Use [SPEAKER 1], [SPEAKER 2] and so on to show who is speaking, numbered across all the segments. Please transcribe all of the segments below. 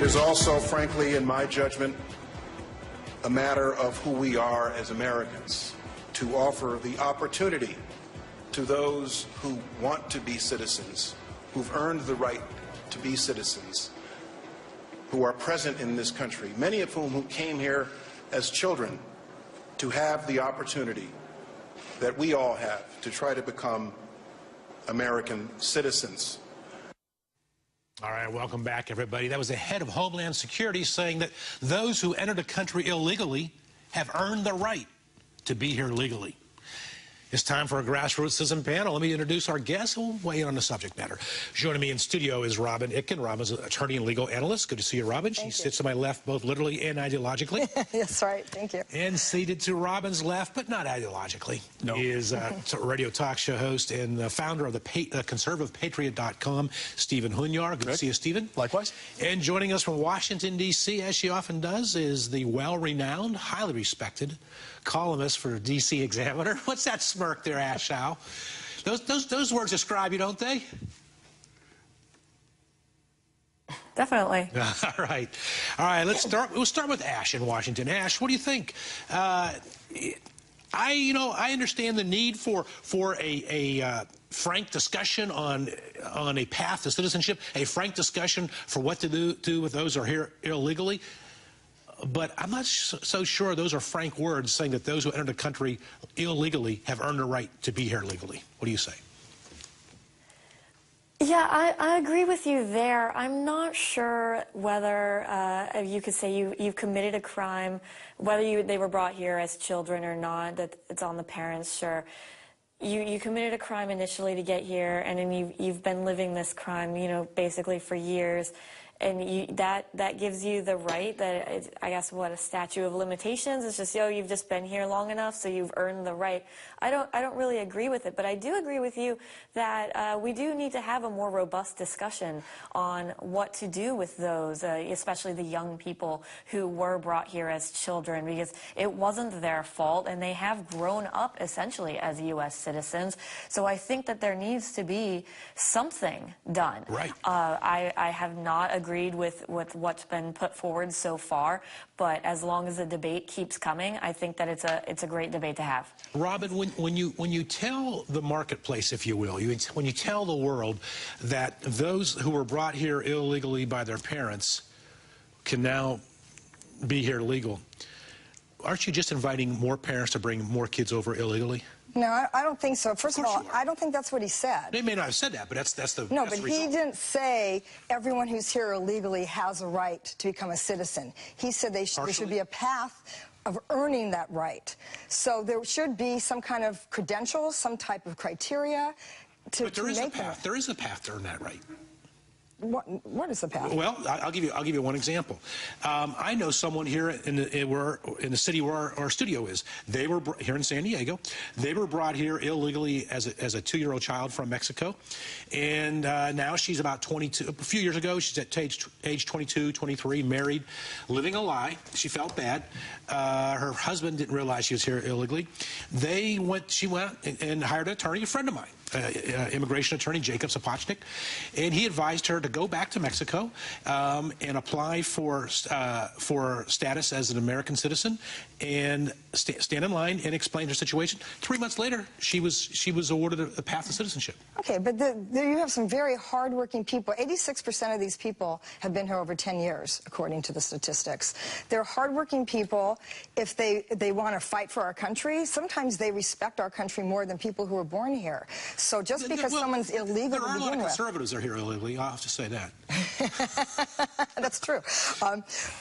[SPEAKER 1] is also, frankly, in my judgment, a matter of who we are as Americans, to offer the opportunity to those who want to be citizens, who've earned the right to be citizens, who are present in this country, many of whom who came here as children, to have the opportunity that we all have to try to become American citizens.
[SPEAKER 2] All right, welcome back, everybody. That was the head of Homeland Security saying that those who entered a country illegally have earned the right to be here legally. It's time for a grassroots citizen panel. Let me introduce our guests who will weigh in on the subject matter. Joining me in studio is Robbin Itkin. Robbin's an attorney and legal analyst. Good to see you, Robbin. She sits to my left both literally and ideologically.
[SPEAKER 3] That's right. Thank you.
[SPEAKER 2] And seated to Robbin's left, but not ideologically, is a radio talk show host and the founder of the conservativepatriot.com, Stephen Hunyar. Good to see you, Stephen.
[SPEAKER 4] Likewise.
[SPEAKER 2] And joining us from Washington, D.C., as she often does, is the well-renowned, highly respected columnist for D.C. Examiner. What's that smirk there, Ash Howe? Those words describe you, don't they?
[SPEAKER 3] Definitely.
[SPEAKER 2] All right. Let's start. We'll start with Ash in Washington. Ash, what do you think? I understand the need for a frank discussion on a path to citizenship, a frank discussion for what to do with those who are here illegally. But I'm not so sure those are frank words saying that those who entered the country illegally have earned the right to be here legally. What do you say?
[SPEAKER 3] Yeah, I agree with you there. I'm not sure whether you could say you've committed a crime, whether they were brought here as children or not, that it's on the parents, sure. You committed a crime initially to get here, and then you've been living this crime, basically for years. And that gives you the right that, I guess, a statute of limitations. It's just, you've just been here long enough, so you've earned the right. I don't really agree with it, but I do agree with you that we do need to have a more robust discussion on what to do with those, especially the young people who were brought here as children, because it wasn't their fault, and they have grown up essentially as U.S. citizens. So I think that there needs to be something done.
[SPEAKER 2] Right.
[SPEAKER 3] I have not agreed with what's been put forward so far, but as long as the debate keeps coming, I think that it's a great debate to have.
[SPEAKER 2] Robbin, when you tell the marketplace, if you will, when you tell the world that those who were brought here illegally by their parents can now be here legal, aren't you just inviting more parents to bring more kids over illegally?
[SPEAKER 4] No, I don't think so. First of all, I don't think that's what he said.
[SPEAKER 2] They may not have said that, but that's the
[SPEAKER 4] No,
[SPEAKER 2] but
[SPEAKER 4] he didn't say everyone who's here illegally has a right to become a citizen. He said there should be a path of earning that right. So there should be some kind of credentials, some type of criteria to
[SPEAKER 2] But there is a
[SPEAKER 4] make
[SPEAKER 2] path. There is a path to earn that right.
[SPEAKER 4] What is the path?
[SPEAKER 2] Well, I'll give you one example. I know someone here in the city where our studio is. They were here in San Diego. They were brought here illegally as a 2-year-old child from Mexico, and now she's about 22. A few years ago, she's at age 22, 23, married, living a lie. She felt bad. Her husband didn't realize she was here illegally. She went and hired an attorney, a friend of mine. Immigration attorney Jacob Sapochnik, and he advised her to go back to Mexico and apply for status as an American citizen and stand in line and explain her situation. 3 months later, she was awarded a path to citizenship.
[SPEAKER 4] Okay, but there you have some very hardworking people. 86% of these people have been here over 10 years, according to the statistics. They're hardworking people. If they want to fight for our country, sometimes they respect our country more than people who were born here. So just because someone's illegal
[SPEAKER 2] there are
[SPEAKER 4] to
[SPEAKER 2] a lot
[SPEAKER 4] begin
[SPEAKER 2] of
[SPEAKER 4] with,
[SPEAKER 2] conservatives that are here illegally. I'll have to say that.
[SPEAKER 4] That's true.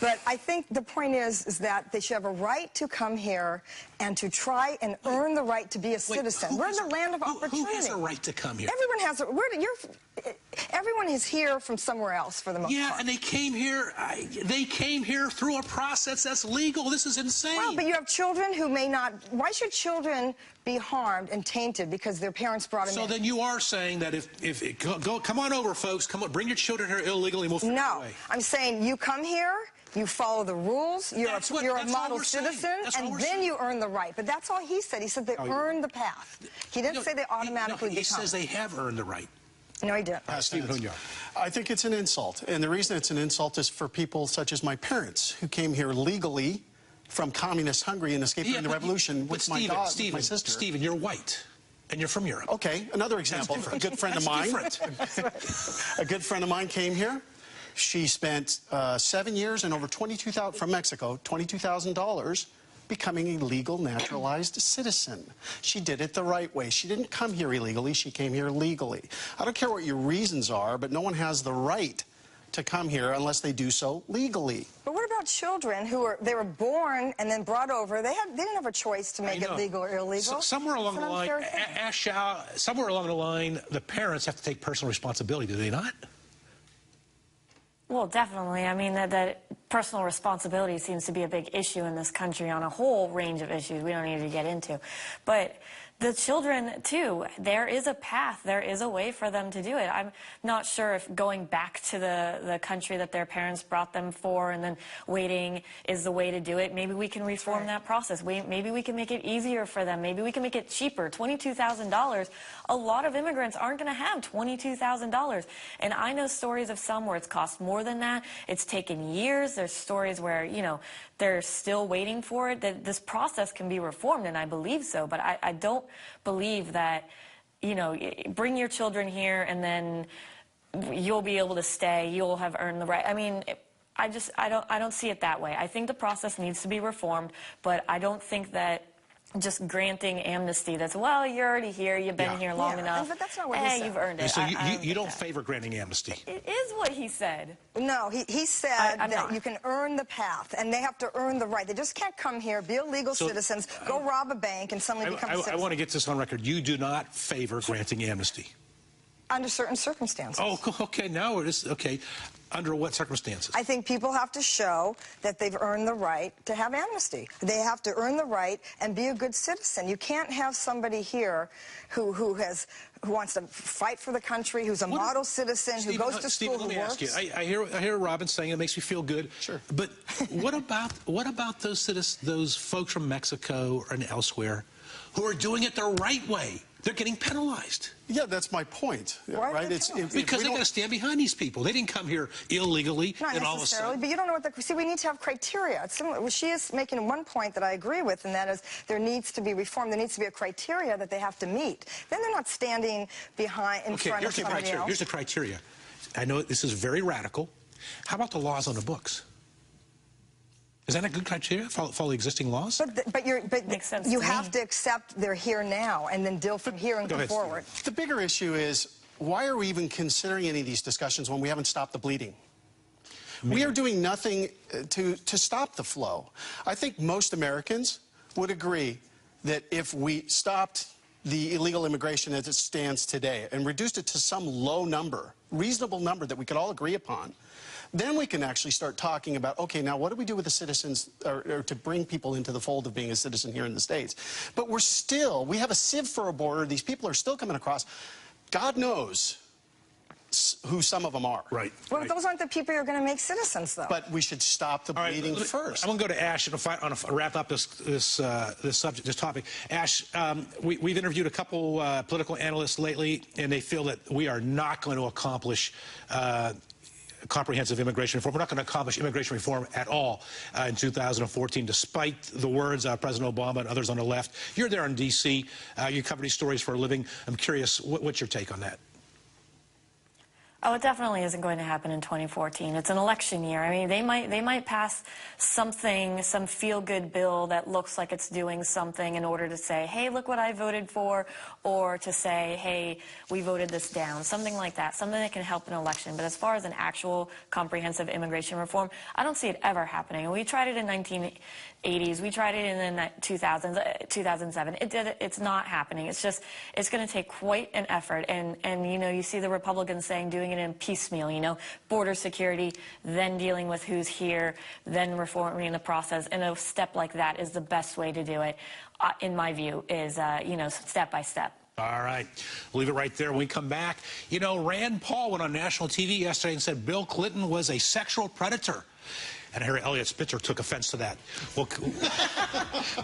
[SPEAKER 4] But I think the point is that they should have a right to come here and to try and earn the right to be a citizen. We're in the land of opportunity.
[SPEAKER 2] Who has a right to come here?
[SPEAKER 4] Everyone has a. Everyone is here from somewhere else for the most part.
[SPEAKER 2] Yeah, and they came here. They came here through a process that's legal. This is insane.
[SPEAKER 4] Well, but you have children who may not. Why should children be harmed and tainted because their parents brought them in?
[SPEAKER 2] So then you are saying that come on over, folks. Come on, bring your children here illegally, and we'll figure it away.
[SPEAKER 4] No, I'm saying you come here. You follow the rules, you're a model citizen, and then you earn the right. But that's all he said. He said they earn the path. He didn't say they automatically become.
[SPEAKER 2] He says they have earned the right.
[SPEAKER 4] No, he didn't.
[SPEAKER 2] Stephen Hunyar.
[SPEAKER 5] I think it's an insult. And the reason it's an insult is for people such as my parents, who came here legally from communist Hungary and escaped during the revolution with my sister.
[SPEAKER 2] Stephen, you're white, and you're from Europe.
[SPEAKER 5] Okay, another example. A good friend of mine. A good friend of mine came here. She spent 7 years and over $22,000 from Mexico, $22,000. Becoming a legal naturalized citizen. She did it the right way. She didn't come here illegally, she came here legally. I don't care what your reasons are, but no one has the right to come here unless they do so legally.
[SPEAKER 4] But what about children who were born and then brought over? They didn't have a choice to make it legal or illegal.
[SPEAKER 2] Somewhere along the line, somewhere along the line, the parents have to take personal responsibility, do they not?
[SPEAKER 3] Well, definitely. I mean, that personal responsibility seems to be a big issue in this country on a whole range of issues we don't need to get into. But the children, too, there is a path, there is a way for them to do it. I'm not sure if going back to the country that their parents brought them for and then waiting is the way to do it. Maybe we can reform that process. Maybe we can make it easier for them. Maybe we can make it cheaper. $22,000. A lot of immigrants aren't going to have $22,000. And I know stories of some where it's cost more than that. It's taken years. There's stories where, you know, they're still waiting for it. That this process can be reformed, and I believe so. But I don't believe that, you know, bring your children here and then you'll be able to stay. You'll have earned the right. I mean, I don't see it that way. I think the process needs to be reformed, but I don't think that just granting amnesty, that's, well, you're already here, you've been here long enough.
[SPEAKER 4] But that's not what he said.
[SPEAKER 3] You've earned it.
[SPEAKER 2] So you don't favor granting amnesty?
[SPEAKER 3] It is what he said.
[SPEAKER 4] No, he said that you can earn the path, and they have to earn the right. They just can't come here, be illegal citizens, go rob a bank, and suddenly become a citizen.
[SPEAKER 2] I want to get this on record. You do not favor granting amnesty?
[SPEAKER 4] Under certain circumstances.
[SPEAKER 2] Oh, okay, now it is, okay. Under what circumstances?
[SPEAKER 4] I think people have to show that they've earned the right to have amnesty. They have to earn the right and be a good citizen. You can't have somebody here who wants to fight for the country, who's a model citizen, who goes to school, who works.
[SPEAKER 2] Ask you. I hear Robbin saying it makes me feel good.
[SPEAKER 5] Sure.
[SPEAKER 2] But what about those citizens, those folks from Mexico and elsewhere who are doing it the right way? They're getting penalized.
[SPEAKER 5] Yeah, that's my point.
[SPEAKER 4] Why
[SPEAKER 5] right?
[SPEAKER 2] Because they got to stand behind these people. They didn't come here illegally.
[SPEAKER 4] Not
[SPEAKER 2] and all of a sudden.
[SPEAKER 4] but you don't know what see, we need to have criteria. It's similar. Well, she is making one point that I agree with, and that is there needs to be reform. There needs to be a criteria that they have to meet. Then they're not standing behind in front of somebody else.
[SPEAKER 2] Here's the criteria. I know this is very radical. How about the laws on the books? Is that a good criteria? Follow existing laws?
[SPEAKER 4] But you have to accept they're here now and then deal from here and go forward.
[SPEAKER 5] The bigger issue is, why are we even considering any of these discussions when we haven't stopped the bleeding? We are doing nothing to stop the flow. I think most Americans would agree that if we stopped the illegal immigration as it stands today and reduced it to some low number, reasonable number that we could all agree upon, then we can actually start talking about, okay, now what do we do with the citizens, or to bring people into the fold of being a citizen here in the States? But we have a sieve for a border. These people are still coming across. God knows who some of them are.
[SPEAKER 2] Right.
[SPEAKER 4] Well, those aren't the people you're going to make citizens, though.
[SPEAKER 5] But we should stop the bleeding first.
[SPEAKER 2] I'm going to go to Ash and wrap up this subject, this topic. Ash, we've interviewed a couple political analysts lately, and they feel that we are not going to accomplish comprehensive immigration reform. We're not going to accomplish immigration reform at all in 2014, despite the words of President Obama and others on the left. You're there in D.C. You cover these stories for a living. I'm curious, what's your take on that?
[SPEAKER 3] Oh, it definitely isn't going to happen in 2014. It's an election year. I mean, they might pass something, some feel-good bill that looks like it's doing something in order to say, hey, look what I voted for, or to say, hey, we voted this down, something like that, something that can help an election. But as far as an actual comprehensive immigration reform, I don't see it ever happening. We tried it in 1980s. We tried it in the 2000s, 2007. It's not happening. It's going to take quite an effort. And you know, you see the Republicans saying doing it in piecemeal, you know, border security, then dealing with who's here, then reforming the process. And a step like that is the best way to do it, in my view, is, you know, step by step.
[SPEAKER 2] All right. We'll leave it right there. When we come back, you know, Rand Paul went on national TV yesterday and said Bill Clinton was a sexual predator. And Harry Elliott Spitzer took offense to that.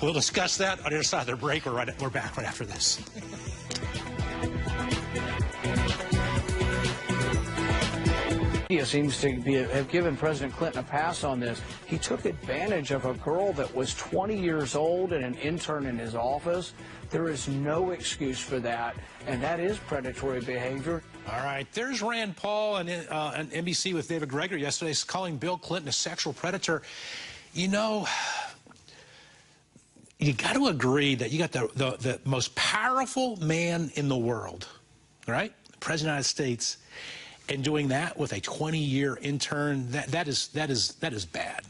[SPEAKER 2] We'll discuss that on the other side of the break. We're back right after this.
[SPEAKER 6] He seems to have given President Clinton a pass on this. He took advantage of a girl that was 20 years old and an intern in his office. There is no excuse for that, and that is predatory behavior.
[SPEAKER 2] All right, there's Rand Paul on NBC with David Gregory yesterday calling Bill Clinton a sexual predator. You know, you got to agree that you got the most powerful man in the world, right? The President of the United States, and doing that with a 20-year intern, that is bad.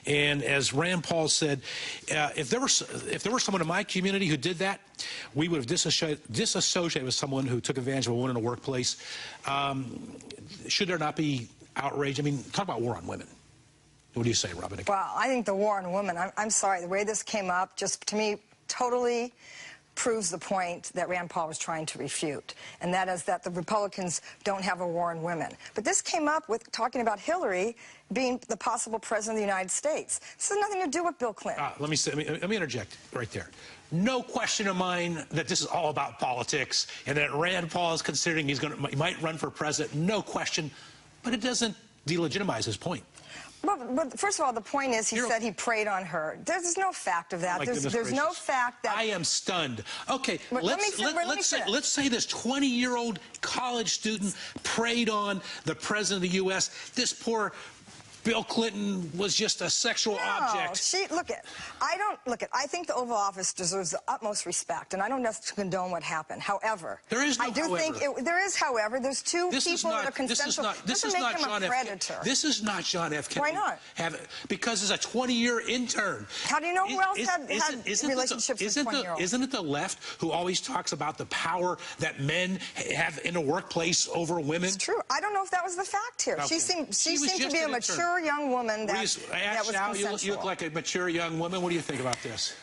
[SPEAKER 2] And as Rand Paul said, if there were someone in my community who did that, we would have disassociated with someone who took advantage of a woman in a workplace. Should there not be outrage? I mean, talk about war on women. What do you say, Robbin Itkin?
[SPEAKER 4] Well, I think the war on women, I'm sorry, the way this came up, just to me, totally proves the point that Rand Paul was trying to refute, and that is that the Republicans don't have a war on women. But this came up with talking about Hillary being the possible president of the United States. This has nothing to do with Bill Clinton.
[SPEAKER 2] Let me interject right there. No question of mine that this is all about politics, and that Rand Paul is considering he might run for president. No question, but it doesn't delegitimize his point.
[SPEAKER 4] But first of all, the point is he said he preyed on her. There's no fact of that. There's no fact that...
[SPEAKER 2] I am stunned. Okay, let's say this 20-year-old college student preyed on the president of the U.S. This poor Bill Clinton was just a sexual object.
[SPEAKER 4] I think the Oval Office deserves the utmost respect, and I don't necessarily condone what happened. However,
[SPEAKER 2] there is no
[SPEAKER 4] however. There's two people that are consensual.
[SPEAKER 2] This is not John F.
[SPEAKER 4] Predator.
[SPEAKER 2] This is not John F. Kennedy.
[SPEAKER 4] Why not?
[SPEAKER 2] Because it's a 20-year intern.
[SPEAKER 4] How do you know who else had relationships with 20-year-olds?
[SPEAKER 2] Isn't it the left who always talks about the power that men have in a workplace over women?
[SPEAKER 4] It's true. I don't know if that was the fact here. Okay. She seemed to be a mature young woman that was consensual.
[SPEAKER 2] You look like a mature young woman. What do you think about this?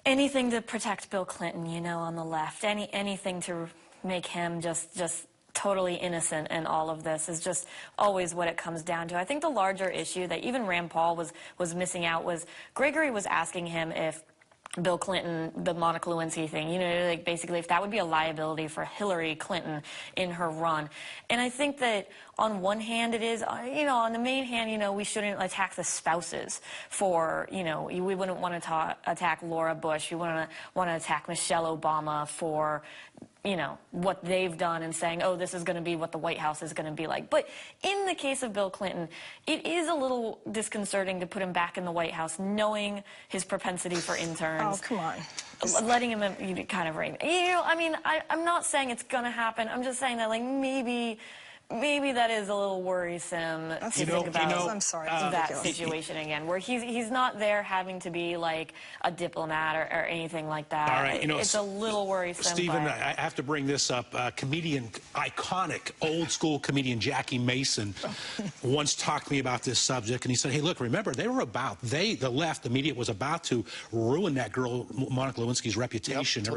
[SPEAKER 3] Anything to protect Bill Clinton, you know, on the left. Anything to make him just totally innocent in all of this is just always what it comes down to. I think the larger issue that even Rand Paul was missing out was Gregory was asking him if Bill Clinton, the Monica Lewinsky thing, you know, like basically if that would be a liability for Hillary Clinton in her run. And I think that on one hand it is, you know, on the main hand, you know, we shouldn't attack the spouses for, you know, we wouldn't want to attack Laura Bush. We wouldn't want to attack Michelle Obama for, you know, what they've done and saying, oh, this is going to be what the White House is going to be like. But in the case of Bill Clinton, it is a little disconcerting to put him back in the White House, knowing his propensity for interns.
[SPEAKER 4] Oh, come on.
[SPEAKER 3] Letting him kind of ring. You know, I mean, I'm not saying it's going to happen. I'm just saying that, like, maybe that is a little worrisome to think about that situation again, where he's not there having to be like a diplomat or anything like that.
[SPEAKER 2] All right, you know,
[SPEAKER 3] it's a little worrisome.
[SPEAKER 2] Stephen, I have to bring this up. Iconic old school comedian Jackie Mason once talked to me about this subject, and he said, hey, look, remember, the left, the media was about to ruin that girl, Monica Lewinsky's reputation.
[SPEAKER 5] Yep,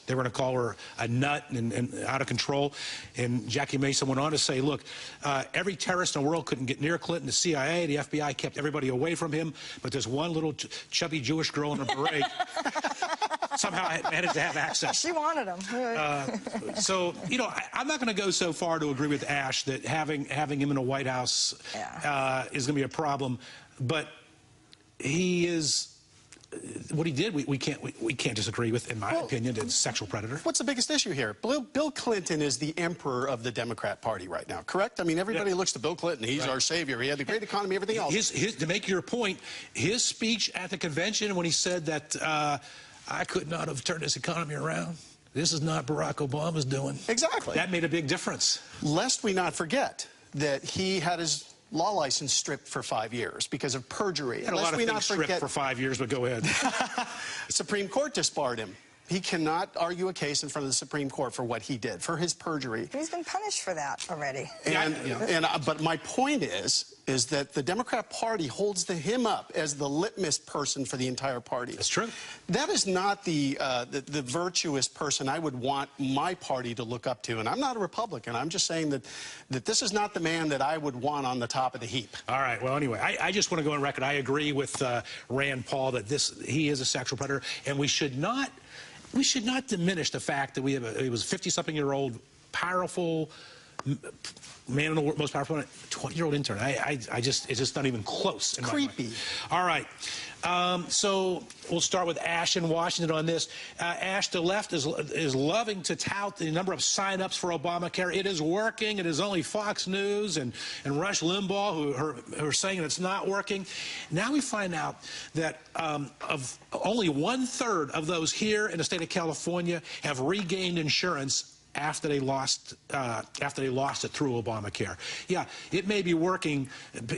[SPEAKER 2] they were going to call her a nut and out of control. And Jackie Mason went on to say, look, every terrorist in the world couldn't get near Clinton. The CIA, the FBI kept everybody away from him, but there's one little chubby Jewish girl in a beret somehow managed to have access.
[SPEAKER 4] She wanted him.
[SPEAKER 2] So, you know, I'm not going to go so far to agree with Ash that having him in the White House is going to be a problem, but he is... What he did, we can't disagree with, in my opinion, it's a sexual predator.
[SPEAKER 5] What's the biggest issue here? Bill Clinton is the emperor of the Democrat Party right now, correct? I mean, everybody looks to Bill Clinton. He's our savior. He had the great economy, everything else.
[SPEAKER 2] To make your point, his speech at the convention when he said that I could not have turned this economy around, this is not Barack Obama's doing.
[SPEAKER 5] Exactly.
[SPEAKER 2] That made a big difference.
[SPEAKER 5] Lest we not forget that he had his law license stripped for 5 years because of perjury.
[SPEAKER 2] And a lot of things stripped for 5 years, but go ahead.
[SPEAKER 5] The Supreme Court disbarred him. He cannot argue a case in front of the Supreme Court for what he did, for his perjury.
[SPEAKER 4] He's been punished for that already.
[SPEAKER 5] But my point is that the Democrat Party holds him up as the litmus person for the entire party.
[SPEAKER 2] That's true.
[SPEAKER 5] That is not the virtuous person I would want my party to look up to. And I'm not a Republican. I'm just saying that this is not the man that I would want on the top of the heap.
[SPEAKER 2] All right. Well, anyway, I just want to go on record. I agree with Rand Paul that he is a sexual predator, and we should not diminish the fact that he was a 50-something-year-old, powerful man in the most powerful man, 20-year-old intern. It's just not even close. In
[SPEAKER 5] Creepy.
[SPEAKER 2] My mind. All right. So we'll start with Ash in Washington on this. Ash, the left is loving to tout the number of sign-ups for Obamacare. It is working. It is only Fox News and Rush Limbaugh who are saying it's not working. Now we find out that of only 1/3 of those here in the state of California have regained insurance after they lost it through Obamacare. Yeah, it may be working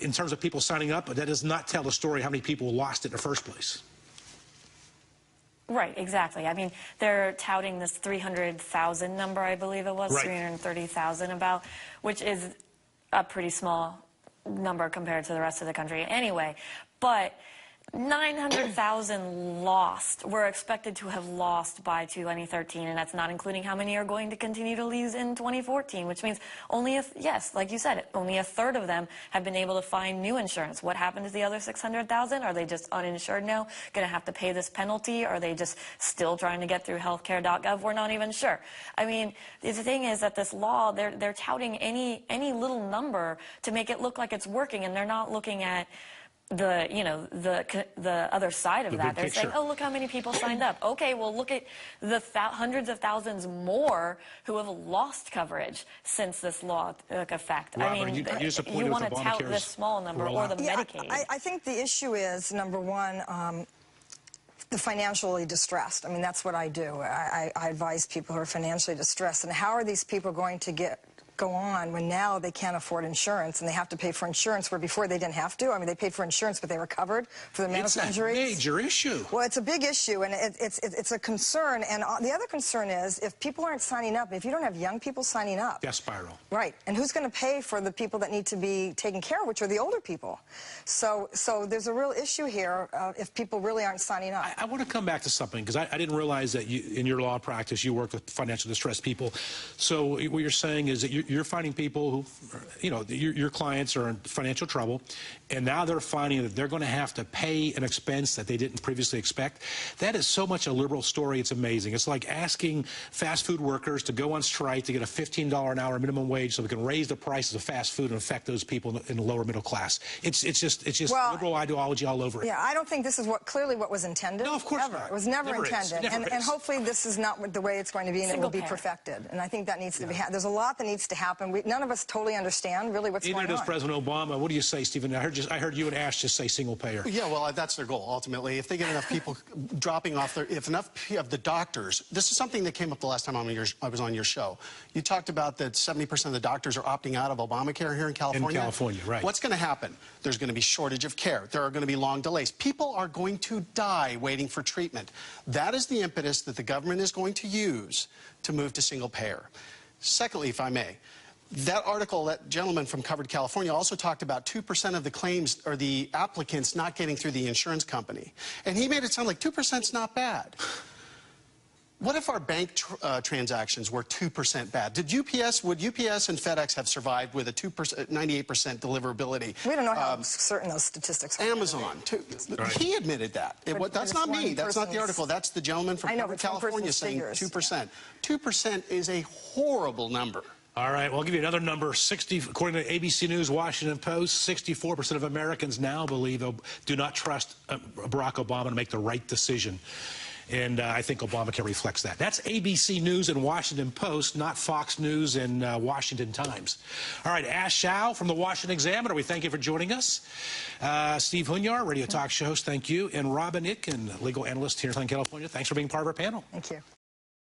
[SPEAKER 2] in terms of people signing up, but that does not tell the story how many people lost it in the first place.
[SPEAKER 3] Right, exactly. I mean, they're touting this 300,000 number, I believe it was,
[SPEAKER 2] right.
[SPEAKER 3] 330,000 about, which is a pretty small number compared to the rest of the country anyway. But 900,000 lost. We're expected to have lost by 2013, and that's not including how many are going to continue to lose in 2014, which means only yes, like you said, only 1/3 of them have been able to find new insurance. What happened to the other 600,000? Are they just uninsured now, going to have to pay this penalty? Are they just still trying to get through healthcare.gov? We're not even sure. I mean, the thing is that this law, they're touting any little number to make it look like it's working, and they're not looking at the other side of that. They're saying, oh, look how many people signed up. Okay, well, look at the hundreds of thousands more who have lost coverage since this law took effect.
[SPEAKER 2] Robert,
[SPEAKER 3] I mean,
[SPEAKER 2] you
[SPEAKER 3] want to tout this small number or the Medicaid.
[SPEAKER 4] I think the issue is, number one, the financially distressed. I mean, that's what I do. I advise people who are financially distressed. And how are these people going to go on when now they can't afford insurance and they have to pay for insurance where before they didn't have to? I mean, they paid for insurance, but they were covered for the medical injuries.
[SPEAKER 2] It's a major issue.
[SPEAKER 4] Well, it's a big issue, and it's a concern. And the other concern is if people aren't signing up, if you don't have young people signing up.
[SPEAKER 2] Death spiral.
[SPEAKER 4] Right. And who's going to pay for the people that need to be taken care of, which are the older people? So there's a real issue here if people really aren't signing up.
[SPEAKER 2] I want to come back to something, because I didn't realize that in your law practice you work with financially distressed people. So what you're saying is that you're finding people who, your clients are in financial trouble, and now they're finding that they're going to have to pay an expense that they didn't previously expect. That is so much a liberal story, it's amazing. It's like asking fast food workers to go on strike to get a $15 an hour minimum wage so we can raise the prices of fast food and affect those people in the lower middle class. It's just well, liberal ideology all over it.
[SPEAKER 4] Yeah, I don't think this is clearly what was intended.
[SPEAKER 2] No, of course
[SPEAKER 4] ever.
[SPEAKER 2] not.
[SPEAKER 4] It was never intended. And hopefully this is not the way it's going to be, and it will be perfected. And I think that needs to be, there's a lot that needs to happen. None of us totally understand really what's going on.
[SPEAKER 2] Neither does President Obama. What do you say, Stephen? I heard you and Ash just say single payer.
[SPEAKER 5] Yeah, well, that's their goal, ultimately. If they get enough people dropping off if enough of the doctors, this is something that came up the last time I was on your show. You talked about that 70% of the doctors are opting out of Obamacare here in California.
[SPEAKER 2] In California, right.
[SPEAKER 5] What's going to happen? There's going to be shortage of care. There are going to be long delays. People are going to die waiting for treatment. That is the impetus that the government is going to use to move to single payer. Secondly, if I may, that article, that gentleman from Covered California also talked about 2% of the claims or the applicants not getting through the insurance company. And he made it sound like 2% is not bad. What if our bank transactions were 2% bad? Would UPS and FedEx have survived with a 98% deliverability?
[SPEAKER 4] We don't know how certain those statistics are.
[SPEAKER 5] Amazon, too. Right. He admitted that. That's not me. That's not the article. That's the gentleman from California saying 2%. 2% is a horrible number.
[SPEAKER 2] All right, well, I'll give you another number. According to ABC News, Washington Post, 64% of Americans now believe do not trust Barack Obama to make the right decision. And I think Obamacare reflects that. That's ABC News and Washington Post, not Fox News and Washington Times. All right, Ash Shao from the Washington Examiner, we thank you for joining us. Steve Hunyar, radio talk show host, thank you. And Robbin Itkin, legal analyst here in Southern California, thanks for being part of our panel.
[SPEAKER 4] Thank you.